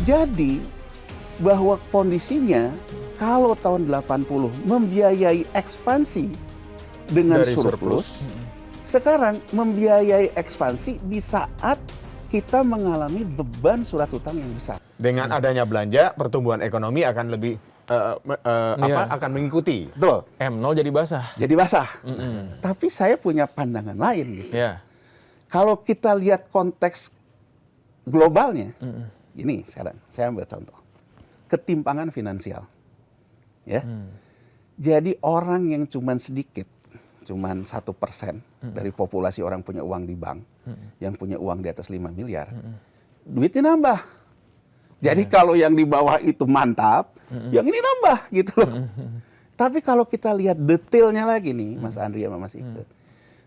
Jadi bahwa kondisinya kalau tahun 80 membiayai ekspansi dengan Dari surplus, sekarang membiayai ekspansi di saat kita mengalami beban surat hutang yang besar. Dengan adanya belanja, pertumbuhan ekonomi akan lebih akan mengikuti. Betul. M0 jadi basah. Jadi basah. Tapi saya punya pandangan lain gitu. Ya. Kalau kita lihat konteks globalnya, ini sekarang saya ambil contoh. Ketimpangan finansial. Ya. Jadi orang yang cuman sedikit, cuman 1% dari populasi orang punya uang di bank, yang punya uang di atas 5 miliar, duitnya nambah. Jadi kalau yang di bawah itu mantap, yang ini nambah gitu loh. Tapi kalau kita lihat detailnya lagi nih, Mas Andri sama Mas Ike,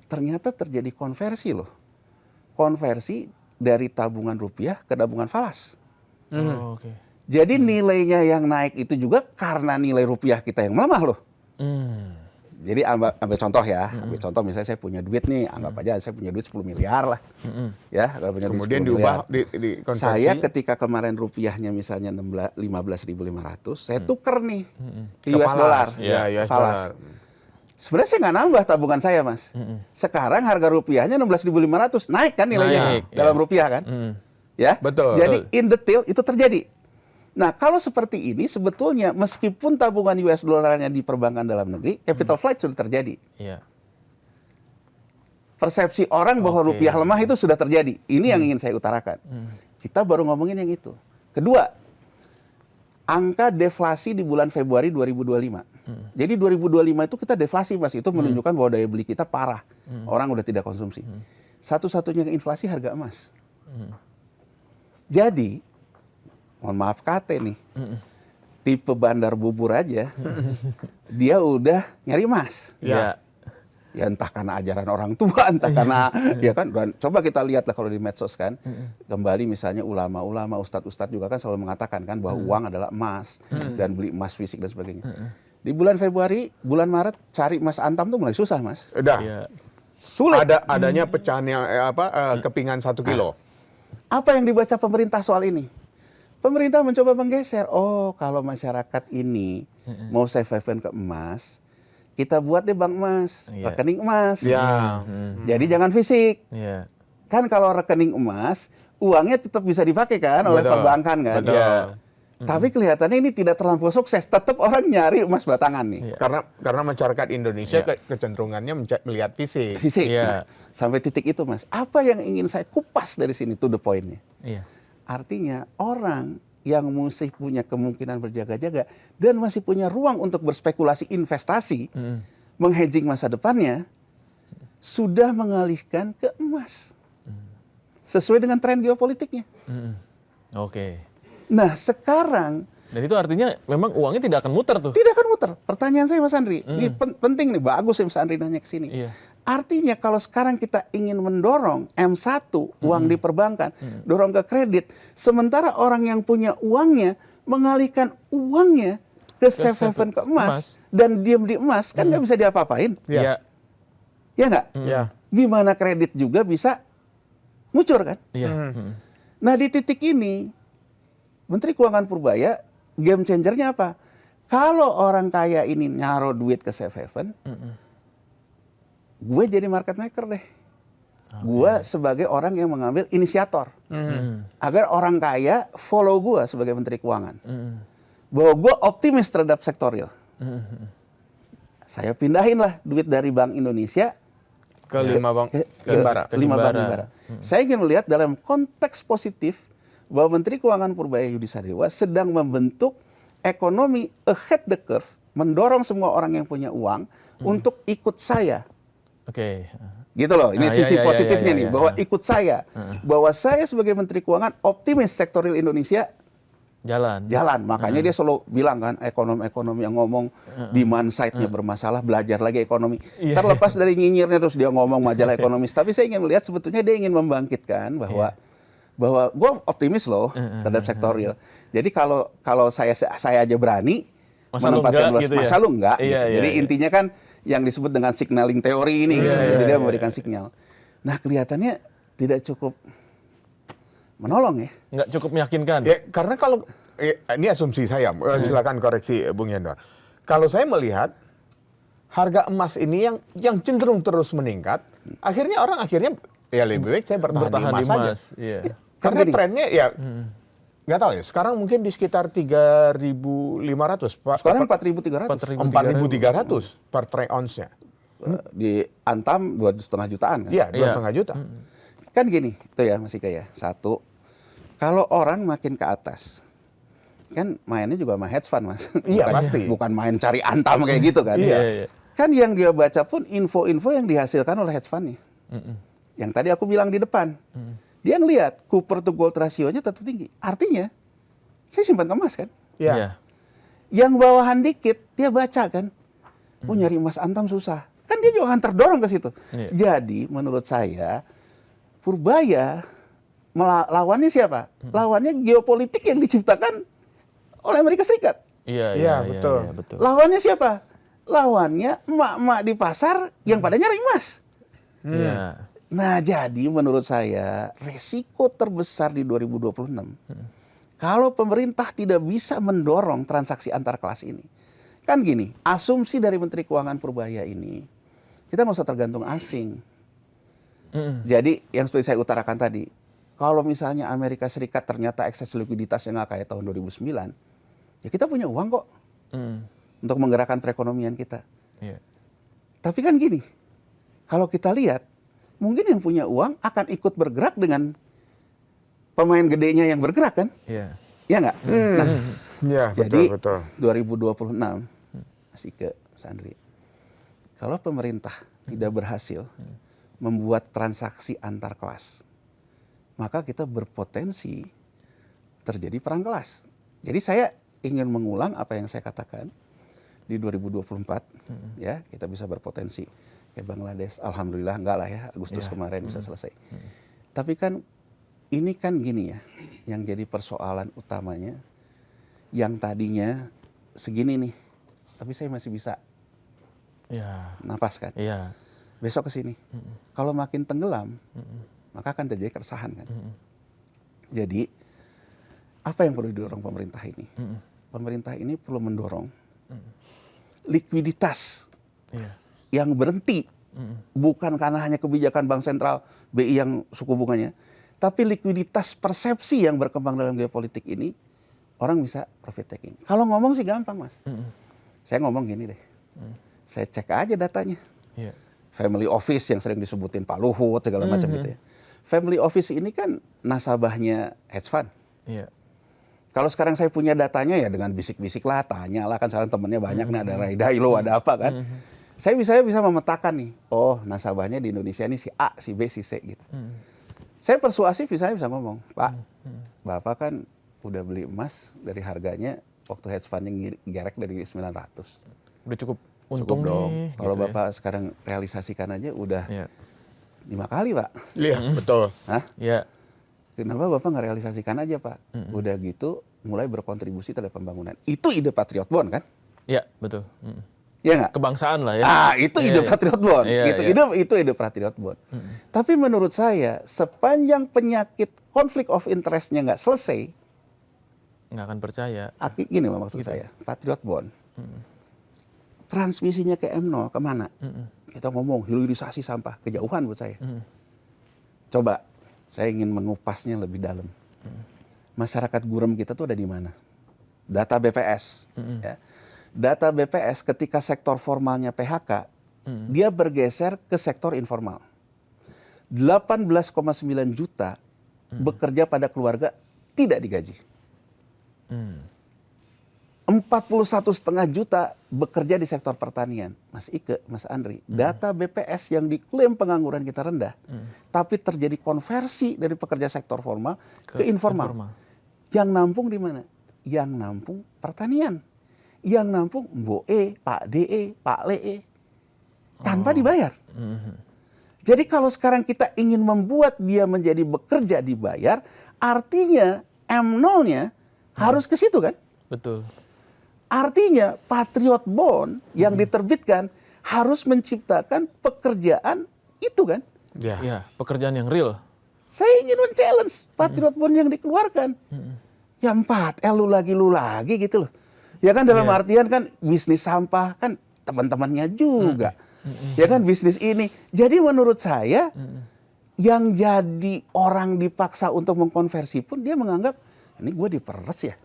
ternyata terjadi konversi loh. Konversi dari tabungan rupiah ke tabungan falas. Oh, oke. Jadi nilainya yang naik itu juga karena nilai rupiah kita yang melemah loh. Jadi ambil contoh ya, ambil contoh misalnya saya punya duit nih, anggap aja saya punya duit 10 miliar lah. Ya, kalau punya duit Kemudian 10 diubah miliar. di konversi. Saya ketika kemarin rupiahnya misalnya 15.500, saya tuker nih ke Ke US falas. dollar. Iya, US Falas. dollar. Sebenarnya saya nggak nambah tabungan saya, Mas. Sekarang harga rupiahnya 16.500, naik kan nilainya Naik, dalam ya. rupiah kan? Ya. Betul. Jadi in detail itu terjadi. Nah, kalau seperti ini sebetulnya meskipun tabungan US dollarnya di perbankan dalam negeri, capital flight sudah terjadi. Iya. Persepsi orang bahwa Oke. rupiah lemah itu sudah terjadi. Ini yang ingin saya utarakan. Kita baru ngomongin yang itu. Kedua, angka deflasi di bulan Februari 2025. Jadi 2025 itu kita deflasi, Mas. Itu menunjukkan bahwa daya beli kita parah. Orang udah tidak konsumsi. Satu-satunya inflasi harga emas. Jadi, mohon maaf kate nih, tipe bandar bubur aja, dia udah nyari emas. Iya. Ya entah karena ajaran orang tua, entah karena ya kan. Dan coba kita lihat lah kalau di medsos kan, kembali misalnya ulama-ulama, ustadz-ustadz juga kan selalu mengatakan kan bahwa uang adalah emas dan beli emas fisik dan sebagainya. Di bulan Februari, bulan Maret cari emas antam tuh mulai susah, Mas. Udah. Iya. Sulit. Adanya pecahan yang kepingan 1 kilo. Apa yang dibaca pemerintah soal ini? Pemerintah mencoba menggeser. Oh, kalau masyarakat ini mau safe haven ke emas, kita buat deh bank emas, Iya. rekening emas. Ya. Jadi jangan fisik. Iya. Kan kalau rekening emas, uangnya tetap bisa dipakai kan oleh Betul. perbankan kan. Betul. Iya. Tapi kelihatannya ini tidak terlampau sukses. Tetap orang nyari emas batangan nih. Iya. Karena masyarakat Indonesia Iya. kecenderungannya melihat fisik. Fisik. Nah, Iya. sampai titik itu, Mas. Apa yang ingin saya kupas dari sini to the point-nya? Iya. Artinya orang yang masih punya kemungkinan berjaga-jaga dan masih punya ruang untuk berspekulasi investasi, menghedging masa depannya, sudah mengalihkan ke emas. Sesuai dengan tren geopolitiknya. Oke. Nah sekarang Dan itu artinya memang uangnya tidak akan muter tuh. tidak akan muter. Pertanyaan saya Mas Andri, ini penting nih, bagus ya Mas Andri nanya ke sini. Iya. Artinya kalau sekarang kita ingin mendorong M1, uang di perbankan, dorong ke kredit, sementara orang yang punya uangnya mengalihkan uangnya ke safe haven ke emas, dan diam di emas, kan nggak bisa diapa-apain. Iya. Ya nggak? Ya. Gimana kredit juga bisa ngucur kan? Iya. Nah di titik ini, Menteri Keuangan Purbaya, game changernya apa? Kalau orang kaya ini nyaro duit ke safe haven, gue jadi market maker deh. Gue sebagai orang yang mengambil inisiator. Agar orang kaya follow gue sebagai Menteri Keuangan. Bahwa gue optimis terhadap sektor real. Saya pindahin lah duit dari Bank Indonesia Ke 5 bank ke himbara. lima bank Himbara. himbara. Saya ingin melihat dalam konteks positif bahwa Menteri Keuangan Purbaya Yudi Sadewa sedang membentuk ekonomi ahead the curve, mendorong semua orang yang punya uang untuk ikut saya. Oke. Gitu loh, ini Ah, sisi iya, iya, positifnya iya, nih, iya. bahwa ikut saya. Bahwa saya sebagai Menteri Keuangan optimis sektor real Indonesia Jalan. jalan. Makanya dia selalu bilang kan, ekonom-ekonom yang ngomong demand side-nya bermasalah, belajar lagi ekonomi. Iya. Terlepas dari nyinyirnya terus dia ngomong majalah ekonomis. Tapi saya ingin melihat sebetulnya dia ingin membangkitkan bahwa gue optimis loh terhadap sektor real. Jadi kalau saya aja berani Masa lu menempatkan enggak luas, gitu ya? masa lu enggak? Iya, Gitu. iya, Jadi iya. intinya kan yang disebut dengan signaling teori ini. Jadi dia memberikan sinyal. Nah kelihatannya tidak cukup menolong ya. Nggak cukup meyakinkan. Ya, karena kalau ini asumsi saya, silakan koreksi Bung Yendor. Kalau saya melihat harga emas ini yang cenderung terus meningkat, akhirnya orang ya lebih baik saya bertahan di emas saja. Iya. Karena Kan gini. trennya ya nggak tahu ya. Sekarang mungkin di sekitar 3.500, Pak. Sekarang 4.300. 4.300 per troy ounce-nya. Di Antam 2,5 jutaan kan. Iya, 2,5 juta. Kan gini, itu ya Mas Ika ya. Satu, kalau orang makin ke atas, kan mainnya juga sama hedge fund Mas. Iya, Bukan- pasti. Bukan main cari Antam kayak gitu kan. Iya, iya. Kan yang dia baca pun info-info yang dihasilkan oleh hedge fund-nya. Yang tadi aku bilang di depan. Dia ngelihat Cooper to gold ratio-nya tetap tinggi. Artinya, saya simpan emas kan. Iya. Iya. Yang bawahan dikit, dia baca kan. Oh nyari emas Antam susah. Kan dia juga akan terdorong ke situ. Iya. Jadi menurut saya, Purbaya lawannya siapa? Lawannya geopolitik yang diciptakan oleh Amerika Serikat. Iya, Iya, iya, betul. iya, betul. Lawannya siapa? Lawannya emak-emak di pasar yang pada nyari emas. Iya. Nah, jadi menurut saya resiko terbesar di 2026 kalau pemerintah tidak bisa mendorong transaksi antar kelas ini. Kan gini, asumsi dari Menteri Keuangan Purbaya ini kita nggak usah tergantung asing. Jadi yang seperti saya utarakan tadi, kalau misalnya Amerika Serikat ternyata ekses likuiditas yang nggak kayak tahun 2009, ya kita punya uang kok untuk menggerakkan perekonomian kita. Iya. Tapi kan gini, kalau kita lihat, mungkin yang punya uang akan ikut bergerak dengan pemain gedenya yang bergerak kan? Iya. Ya nggak? Nah, Iya, jadi betul. 2026, masih ke Mas Andri, kalau pemerintah tidak berhasil membuat transaksi antar kelas, maka kita berpotensi terjadi perang kelas. Jadi saya ingin mengulang apa yang saya katakan di 2024, ya kita bisa berpotensi kayak Bangladesh. Alhamdulillah enggak lah ya, Agustus kemarin bisa selesai. Tapi kan ini kan gini ya, yang jadi persoalan utamanya, yang tadinya segini nih, tapi saya masih bisa Iya. napas kan. Iya. Besok ke sini. Kalau makin tenggelam, maka akan terjadi keresahan kan. Jadi apa yang perlu didorong pemerintah ini? Pemerintah ini perlu mendorong likuiditas Iya. yang berhenti, bukan karena hanya kebijakan Bank Sentral BI yang suku bunganya, tapi likuiditas persepsi yang berkembang dalam geopolitik ini, orang bisa profit taking. Kalau ngomong sih gampang Mas. Saya ngomong gini deh, saya cek aja datanya. Iya. Family office yang sering disebutin Pak Luhut segala macam gitu ya. Family office ini kan nasabahnya hedge fund. Iya. Kalau sekarang saya punya datanya ya dengan bisik-bisik lah, tanya lah kan sekarang temennya banyak nih, ada Ray Dalio, ada apa kan. Saya bisa memetakan nih, oh nasabahnya di Indonesia ini si A, si B, si C gitu. Saya persuasif bisa ngomong, Pak, Bapak kan udah beli emas dari harganya waktu hedge funding gerek dari 900. Udah cukup untung Cukup dong. nih. Kalau gitu ya. Bapak sekarang realisasikan aja udah Iya. 5 kali, Pak. Iya, betul. Hah? Iya. Kenapa Bapak nggak realisasikan aja, Pak? Udah gitu mulai berkontribusi terhadap pembangunan. Itu ide Patriot Bond kan? Iya, betul. Iya nggak? Kebangsaan lah ya. Ah, itu Iya, ide iya. Patriot Bond. Iya, Gitu. iya. Itu ide Patriot Bond. Tapi menurut saya, sepanjang penyakit konflik of interest-nya nggak selesai, Nggak akan percaya. gini loh maksud saya, Patriot Bond. Transmisinya ke M0 kemana? Kita ngomong hilirisasi sampah, kejauhan buat saya. Coba, saya ingin mengupasnya lebih dalam. Masyarakat gurem kita tuh ada di mana? Data BPS. Ya. Data BPS ketika sektor formalnya PHK, dia bergeser ke sektor informal. 18,9 juta bekerja pada keluarga tidak digaji. 41,5 juta bekerja di sektor pertanian. Mas Ike, Mas Andri, data BPS yang diklaim pengangguran kita rendah, tapi terjadi konversi dari pekerja sektor formal ke informal. Yang nampung di mana? Yang nampung pertanian. Yang nampung Mbok E, Pak DE, Pak LE. Tanpa dibayar. Jadi kalau sekarang kita ingin membuat dia menjadi bekerja dibayar, artinya M0-nya harus ke situ kan? Betul. Artinya Patriot Bond yang diterbitkan harus menciptakan pekerjaan itu kan? Ya. Iya, pekerjaan yang real. Saya ingin men-challenge Patriot Bond yang dikeluarkan. Ya 4L lu lagi gitu loh. Ya kan dalam artian kan bisnis sampah kan teman-temannya juga. Ya kan bisnis ini. Jadi menurut saya yang jadi orang dipaksa untuk mengkonversi pun dia menganggap ini gue diperes ya.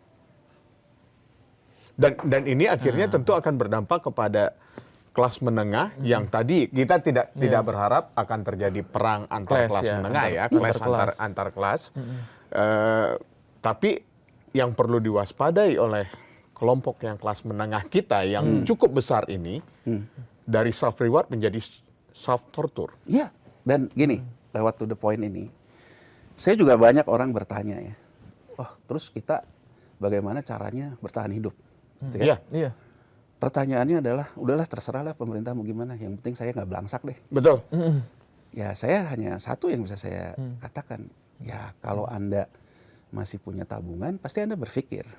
Dan ini akhirnya tentu akan berdampak kepada kelas menengah yang tadi kita tidak berharap akan terjadi perang antar kelas menengah antar kelas. Tapi yang perlu diwaspadai oleh kelompok yang kelas menengah kita yang cukup besar ini dari self reward menjadi self torture. Iya. Dan gini, lewat to the point ini, saya juga banyak orang bertanya ya, terus kita bagaimana caranya bertahan hidup? Gitu kan? Iya. Pertanyaannya adalah, udahlah terserahlah pemerintah mau gimana, yang penting saya nggak belangsak deh. Betul. Ya saya hanya satu yang bisa saya katakan, ya kalau Anda masih punya tabungan, pasti Anda berpikir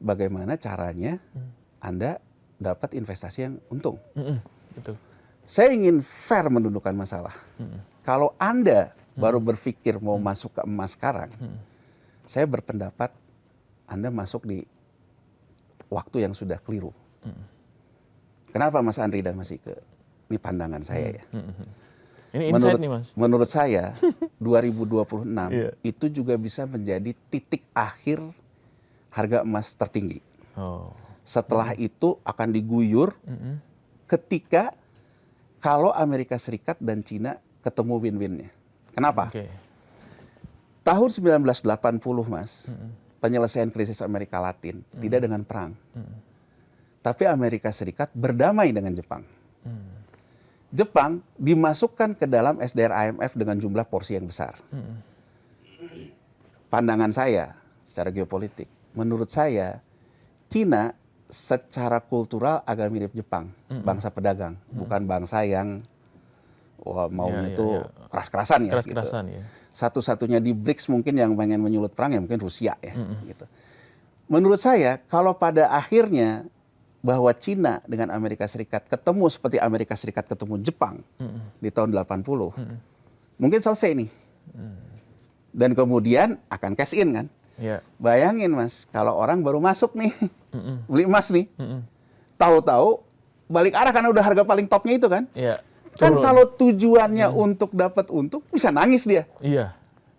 bagaimana caranya Anda dapat investasi yang untung. Betul. Saya ingin fair mendudukkan masalah. Kalau Anda baru berpikir mau masuk ke emas sekarang, saya berpendapat Anda masuk di waktu yang sudah keliru. Kenapa Mas Andri dan Mas Ike? Ini pandangan saya ya. Ini insight nih Mas. Menurut saya 2026 itu juga bisa menjadi titik akhir harga emas tertinggi. Setelah itu akan diguyur ketika kalau Amerika Serikat dan Cina ketemu win-winnya. Kenapa? Tahun 1980 Mas, penyelesaian krisis Amerika Latin tidak dengan perang. Tapi Amerika Serikat berdamai dengan Jepang. Jepang dimasukkan ke dalam SDR IMF dengan jumlah porsi yang besar. Pandangan saya secara geopolitik, menurut saya Cina secara kultural agak mirip Jepang, bangsa pedagang, bukan bangsa yang keras-kerasan ya. Keras-kerasan gitu. ya. Satu-satunya di BRICS mungkin yang pengen menyulut perang ya mungkin Rusia ya. Gitu. Menurut saya kalau pada akhirnya bahwa Cina dengan Amerika Serikat ketemu seperti Amerika Serikat ketemu Jepang di tahun 80, mungkin selesai nih. Dan kemudian akan cash in kan. Bayangin Mas, kalau orang baru masuk nih, beli emas nih, tahu-tahu balik arah karena udah harga paling topnya itu kan. Kan kalau tujuannya untuk dapat untung, bisa nangis dia.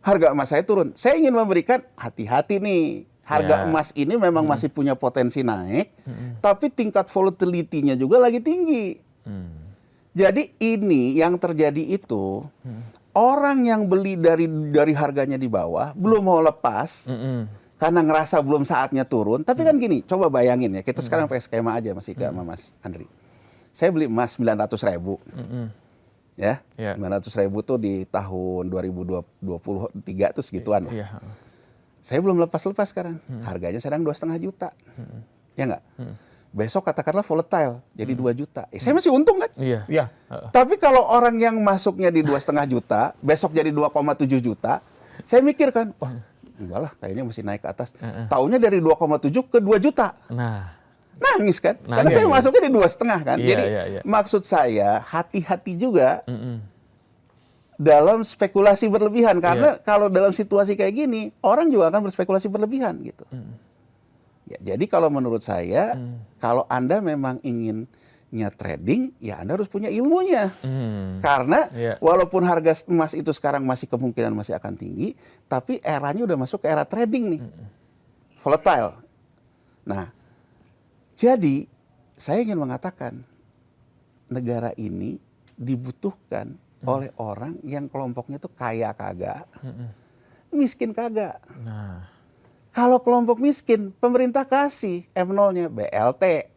Harga emas saya turun. Saya ingin memberikan hati-hati nih. Harga emas ini memang masih punya potensi naik, tapi tingkat volatility-nya juga lagi tinggi. Jadi ini yang terjadi itu, orang yang beli dari harganya di bawah, belum mau lepas, karena ngerasa belum saatnya turun. Tapi kan gini, coba bayangin ya, kita sekarang pakai skema aja Mas Ika sama Mas Andri. Saya beli emas 900.000. Ya, 900.000 tuh di tahun 2023 tuh segituan lah. Saya belum lepas-lepas sekarang. Harganya sedang 2,5 juta. Ya nggak? Besok katakanlah volatile, jadi 2 juta. Saya masih untung kan? Iya. Tapi kalau orang yang masuknya di 2,5 juta, besok jadi 2,7 juta, saya mikir kan, wah enggak lah, kayaknya masih naik ke atas. Taunya dari 2,7 ke 2 juta. Nangis kan? Karena saya masuknya di 2,5 kan. Jadi maksud saya hati-hati juga dalam spekulasi berlebihan. Karena kalau dalam situasi kayak gini, orang juga akan berspekulasi berlebihan gitu. Ya, jadi kalau menurut saya, kalau Anda memang inginnya trading, ya Anda harus punya ilmunya. Karena walaupun harga emas itu sekarang masih kemungkinan masih akan tinggi, tapi eranya udah masuk ke era trading nih. Volatile. Nah, jadi saya ingin mengatakan negara ini dibutuhkan oleh orang yang kelompoknya tuh kaya kagak, miskin kagak. Kalau kelompok miskin, pemerintah kasih M0-nya BLT.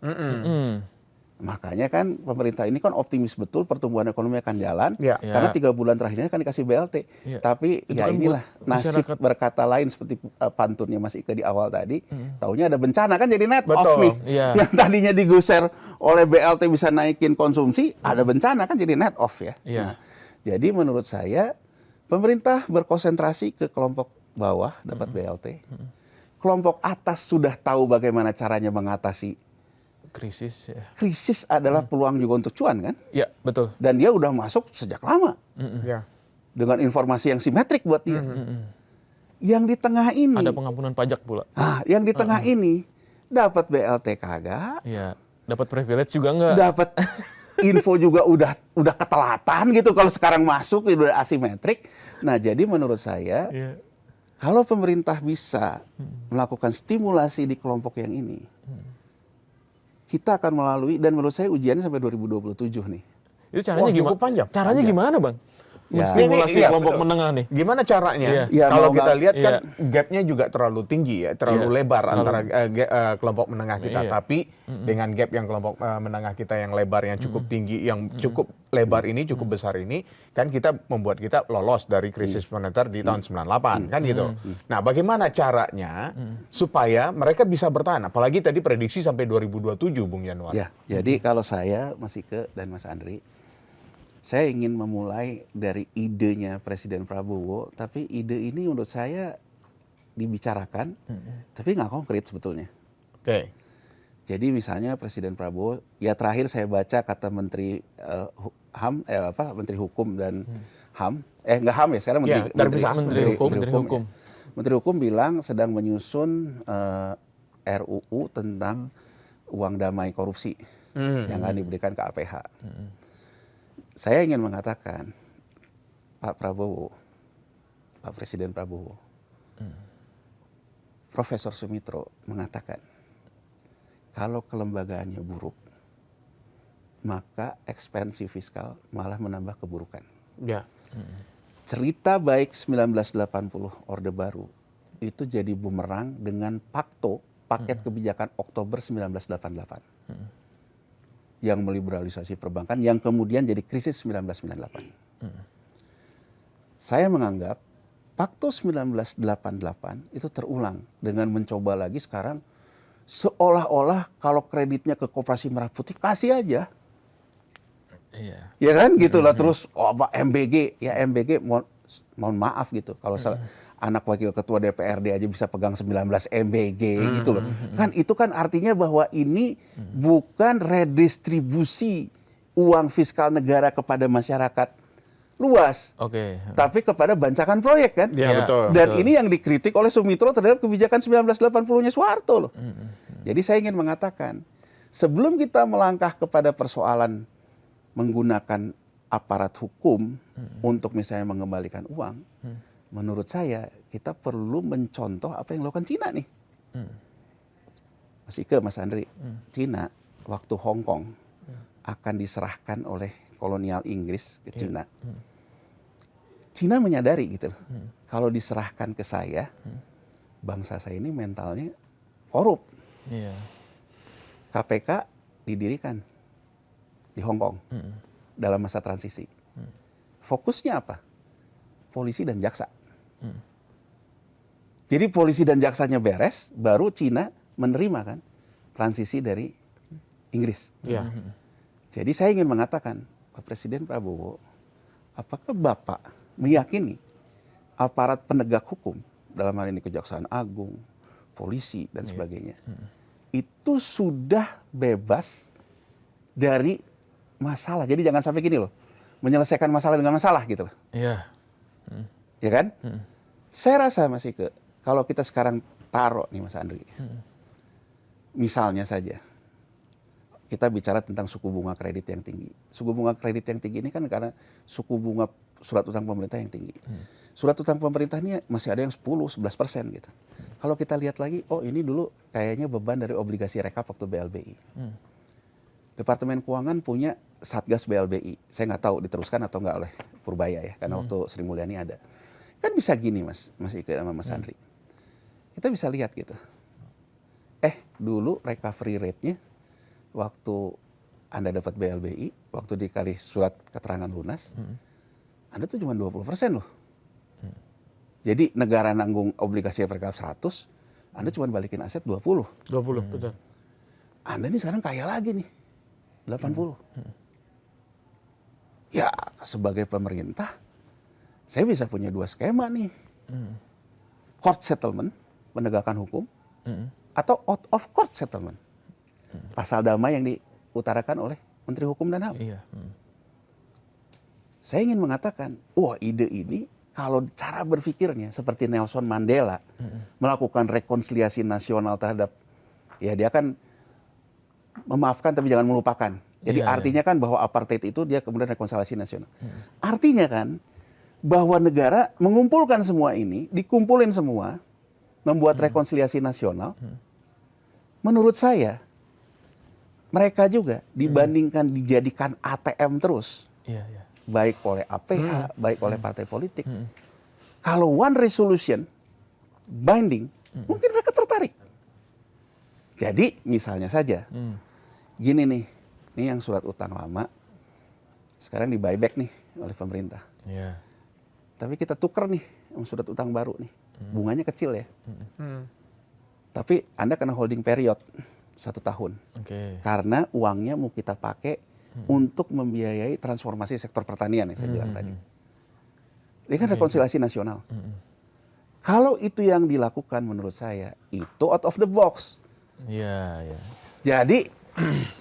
Makanya kan pemerintah ini kan optimis betul pertumbuhan ekonomi akan jalan. Karena 3 bulan terakhirnya kan dikasih BLT. Tapi itu ya kan inilah nasib berkata lain seperti pantunnya Mas Ika di awal tadi. Taunya ada bencana kan jadi net off nih. Yang tadinya digusir oleh BLT bisa naikin konsumsi, ada bencana kan jadi net off ya. Nah, jadi menurut saya pemerintah berkonsentrasi ke kelompok bawah dapat BLT. Kelompok atas sudah tahu bagaimana caranya mengatasi krisis. Krisis adalah peluang juga untuk cuan kan? Iya, betul. Dan dia udah masuk sejak lama. dengan informasi yang simetrik buat dia. Yang di tengah ini, Ada pengampunan pajak pula. yang di tengah ini dapat BLT kagak, Iya. Dapat privilege juga nggak? dapat info juga udah ketelatan gitu kalau sekarang masuk udah asimetrik. Nah, jadi menurut saya Iya. kalau pemerintah bisa melakukan stimulasi di kelompok yang ini, kita akan melalui, dan menurut saya ujiannya sampai 2027 nih. Itu caranya Wah, gimana? cukup panjang. Caranya gimana, Bang? Ya. Menstimulasi Iya, kelompok betul. menengah nih. Gimana caranya? Iya. Ya, Kalau mau kita nggak- lihat kan Iya. gapnya juga terlalu tinggi ya, terlalu Iya. lebar Terlalu- antara kelompok menengah kita. Iya. Tapi dengan gap yang kelompok menengah kita yang lebar, yang cukup tinggi, yang cukup lebar ini, cukup besar ini, kan kita membuat kita lolos dari krisis moneter di tahun 98 kan gitu. Nah, bagaimana caranya supaya mereka bisa bertahan? Apalagi tadi prediksi sampai 2027, Bung Januar. Ya, jadi kalau saya, Mas Ike dan Mas Andri, saya ingin memulai dari idenya Presiden Prabowo, tapi ide ini menurut saya dibicarakan, tapi nggak konkret sebetulnya. Oke. Jadi misalnya Presiden Prabowo, ya terakhir saya baca kata Menteri Menteri Hukum dan HAM, nggak HAM ya, sekarang Ya, Menteri Hukum. ya. Menteri Hukum bilang sedang menyusun RUU tentang uang damai korupsi yang akan diberikan ke APH. Saya ingin mengatakan, Pak Prabowo, Pak Presiden Prabowo, Profesor Sumitro mengatakan, kalau kelembagaannya buruk, maka ekspansi fiskal malah menambah keburukan. Ya. Cerita baik 1980 Orde Baru itu jadi bumerang dengan paket kebijakan Oktober 1988. Yang meliberalisasi perbankan, yang kemudian jadi krisis 1998. Saya menganggap Pakto 1988 itu terulang dengan mencoba lagi sekarang seolah-olah kalau kreditnya ke Koperasi Merah Putih kasih aja. Iya. Ya kan gitu lah, terus MBG, ya MBG mohon maaf gitu kalau anak wakil ketua DPRD aja bisa pegang 19 MBG gitu loh. Kan itu kan artinya bahwa ini bukan redistribusi uang fiskal negara kepada masyarakat luas, Oke. tapi kepada bancakan proyek kan. Ya, Ya. betul. Dan betul. ini yang dikritik oleh Sumitro terhadap kebijakan 1980-nya Soeharto loh. Jadi saya ingin mengatakan, sebelum kita melangkah kepada persoalan menggunakan aparat hukum untuk misalnya mengembalikan uang, menurut saya kita perlu mencontoh apa yang dilakukan Cina nih. Mas Ike, Mas Andri, Cina waktu Hong Kong akan diserahkan oleh kolonial Inggris ke Cina. Cina menyadari gitu loh, kalau diserahkan ke saya, bangsa saya ini mentalnya korup. Iya. KPK didirikan di Hong Kong dalam masa transisi. Fokusnya apa? Polisi dan jaksa. Jadi polisi dan jaksanya beres, baru Cina menerima kan transisi dari Inggris. Ya. Jadi saya ingin mengatakan, Pak Presiden Prabowo, apakah Bapak meyakini aparat penegak hukum, dalam hal ini Kejaksaan Agung, polisi dan sebagainya, itu sudah bebas dari masalah. Jadi jangan sampai gini loh, menyelesaikan masalah dengan masalah gitu loh. Iya. Ya kan? Saya rasa Mas Ike, kalau kita sekarang taruh nih Mas Andri, misalnya saja, kita bicara tentang suku bunga kredit yang tinggi. Suku bunga kredit yang tinggi ini kan karena suku bunga surat utang pemerintah yang tinggi. Surat utang pemerintah ini masih ada yang 10-11% gitu. Kalau kita lihat lagi, oh ini dulu kayaknya beban dari obligasi rekap waktu BLBI. Departemen Keuangan punya Satgas BLBI. Saya nggak tahu diteruskan atau nggak oleh Purbaya ya, karena waktu Sri Mulyani ada. Kan bisa gini Mas Ike sama Mas Andri. Kita bisa lihat gitu. Dulu recovery rate-nya waktu Anda dapat BLBI, waktu dikali surat keterangan lunas, Anda tuh cuma 20% loh. Jadi negara nanggung obligasi rekap 100, Anda cuma balikin aset 20. 20, betul. Anda nih sekarang kaya lagi nih, 80. Ya sebagai pemerintah, saya bisa punya dua skema nih. Court settlement, penegakan hukum, atau out of court settlement. Pasal damai yang diutarakan oleh Menteri Hukum dan HAM. Iya. Saya ingin mengatakan, wah ide ini kalau cara berpikirnya seperti Nelson Mandela melakukan rekonsiliasi nasional terhadap, ya dia kan memaafkan tapi jangan melupakan. Jadi Iya, artinya kan bahwa apartheid itu dia kemudian rekonsiliasi nasional. Artinya kan bahwa negara mengumpulkan semua ini, dikumpulin semua, membuat rekonsiliasi nasional. Menurut saya, mereka juga dibandingkan dijadikan ATM terus, Iya, iya. baik oleh APH, baik oleh partai politik. Kalau one resolution binding, mungkin mereka tertarik. Jadi misalnya saja, gini nih, ini yang surat utang lama, sekarang di buyback nih oleh pemerintah. Iya. Tapi kita tuker nih sama surat utang baru nih, bunganya kecil ya. Tapi Anda kena holding period 1 tahun. Oke. Karena uangnya mau kita pakai untuk membiayai transformasi sektor pertanian yang saya bilang tadi. Ini kan rekonsiliasi nasional. Kalau itu yang dilakukan menurut saya, itu out of the box. Iya, iya. Jadi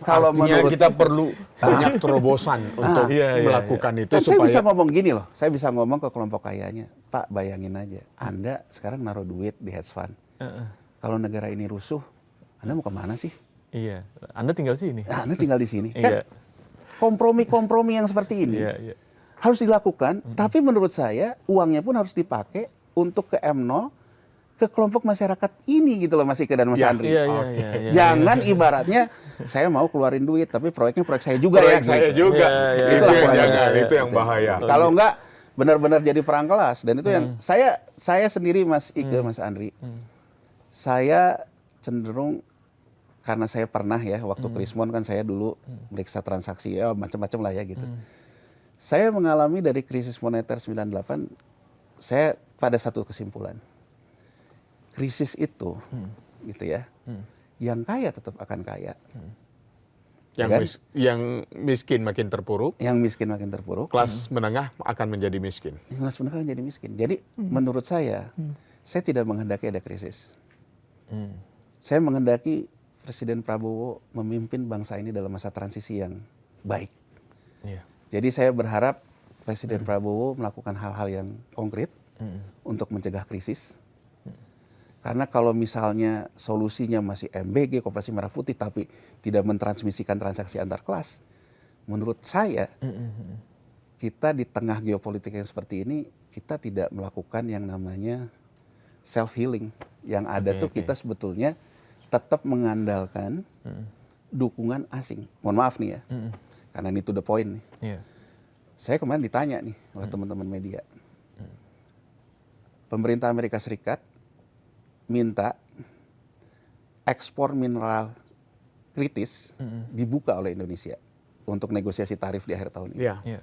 kalau Artinya menurut kita perlu banyak terobosan untuk Iya, iya, melakukan itu kan saya bisa supaya ngomong gini loh, saya bisa ngomong ke kelompok kayanya, Pak bayangin aja, Anda sekarang naruh duit di hedge fund. Kalau negara ini rusuh, Anda mau kemana sih? Iya. Anda tinggal sini. Nah, Anda tinggal di sini. Iya. Kan kompromi-kompromi yang seperti ini Iya, iya. harus dilakukan, tapi menurut saya uangnya pun harus dipakai untuk ke M0, ke kelompok masyarakat ini gitu loh Mas Ike dan Mas Ya, Andri. Iya, iya, iya, iya. Jangan ibaratnya saya mau keluarin duit, tapi proyeknya proyek saya juga proyek ya. saya gitu. juga. Iya, iya, Itu iya, yang iya, jangan, iya, itu yang iya. bahaya. Kalau enggak benar-benar jadi perang kelas, dan itu yang saya sendiri Mas Ike, Mas Andri, saya cenderung karena saya pernah ya waktu Krismon kan saya dulu meriksa transaksi ya macam-macam lah ya gitu. Saya mengalami dari krisis moneter 98, saya pada satu kesimpulan. Krisis itu gitu ya. Yang kaya tetap akan kaya. Yang, kan? yang miskin makin terpuruk, Yang miskin makin terpuruk. kelas menengah akan menjadi miskin. Yang kelas menengah menjadi miskin. Jadi menurut saya tidak menghendaki ada krisis. Saya menghendaki Presiden Prabowo memimpin bangsa ini dalam masa transisi yang baik. Iya. Jadi saya berharap Presiden Prabowo melakukan hal-hal yang konkret untuk mencegah krisis. Karena kalau misalnya solusinya masih MBG, Koperasi Merah Putih, tapi tidak mentransmisikan transaksi antar kelas, menurut saya kita di tengah geopolitik yang seperti ini, kita tidak melakukan yang namanya self-healing. Yang ada tuh kita sebetulnya tetap mengandalkan dukungan asing. Mohon maaf nih ya, karena ini to the point nih. Iya. Saya kemarin ditanya nih oleh teman-teman media. Pemerintah Amerika Serikat minta ekspor mineral kritis dibuka oleh Indonesia untuk negosiasi tarif di akhir tahun ini. Iya. Iya.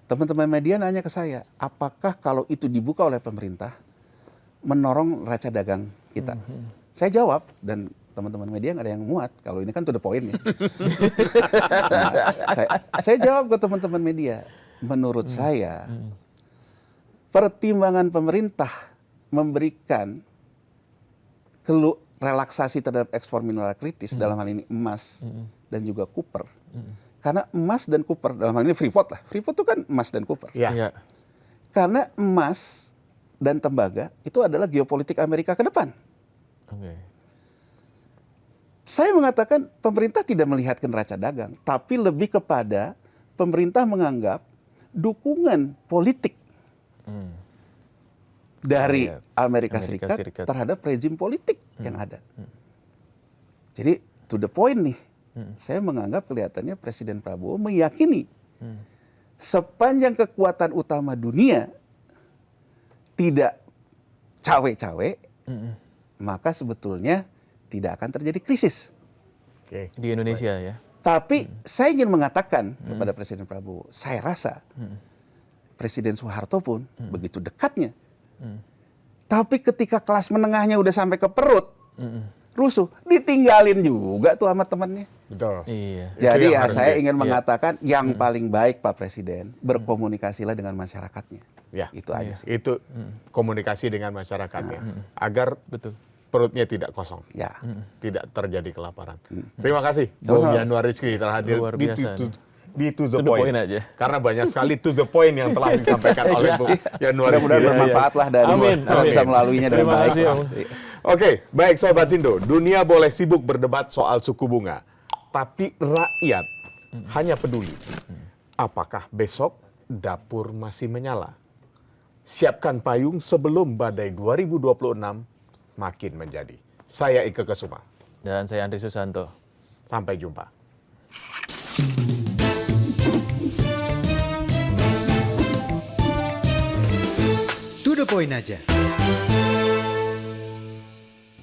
Teman-teman media nanya ke saya, apakah kalau itu dibuka oleh pemerintah menorong neraca dagang kita? Saya jawab, dan teman-teman media nggak ada yang muat. Kalau ini kan to the point ya. Nah, saya jawab ke teman-teman media, menurut saya pertimbangan pemerintah memberikan relaksasi terhadap ekspor mineral kritis dalam hal ini emas dan juga kuper. Karena emas dan kuper, dalam hal ini Freeport lah. Freeport itu kan emas dan kuper. Iya. Iya. Karena emas dan tembaga itu adalah geopolitik Amerika ke depan. Oke. Saya mengatakan pemerintah tidak melihat ke neraca dagang, tapi lebih kepada pemerintah menganggap dukungan politik dari Iya. Amerika Amerika Serikat Serikat. terhadap rezim politik yang ada. Jadi to the point nih, saya menganggap kelihatannya Presiden Prabowo meyakini sepanjang kekuatan utama dunia tidak cawe-cawe, maka sebetulnya tidak akan terjadi krisis. Oke. Di Indonesia ya. Tapi saya ingin mengatakan kepada Presiden Prabowo, saya rasa Presiden Soeharto pun begitu dekatnya. Tapi ketika kelas menengahnya udah sampai ke perut, rusuh, ditinggalin juga tuh sama temannya. Betul. Iya. Itu Jadi yang ya harus saya di- ingin mengatakan yang paling baik Pak Presiden, berkomunikasilah dengan masyarakatnya. Ya. Itu aja sih. Itu komunikasi dengan masyarakatnya agar Betul. perutnya tidak kosong, Ya. tidak terjadi kelaparan. Terima kasih, Sama-sama. Bung Januar Rizky telah hadir Luar di biasa nih. Be to the To the point. point aja. Karena banyak sekali to the point yang telah disampaikan oleh Bung Januari. Mudah-mudahan sendiri. bermanfaat lah dan Amin, kita bisa amin. melaluinya dengan Terima baik. kasih, Om. Oke, baik Sobat Sindo. Dunia boleh sibuk berdebat soal suku bunga. Tapi rakyat hanya peduli. Apakah besok dapur masih menyala? Siapkan payung sebelum badai 2026 makin menjadi. Saya Ike Kesuma. Dan saya Andri Susanto. Sampai jumpa. To the point aja.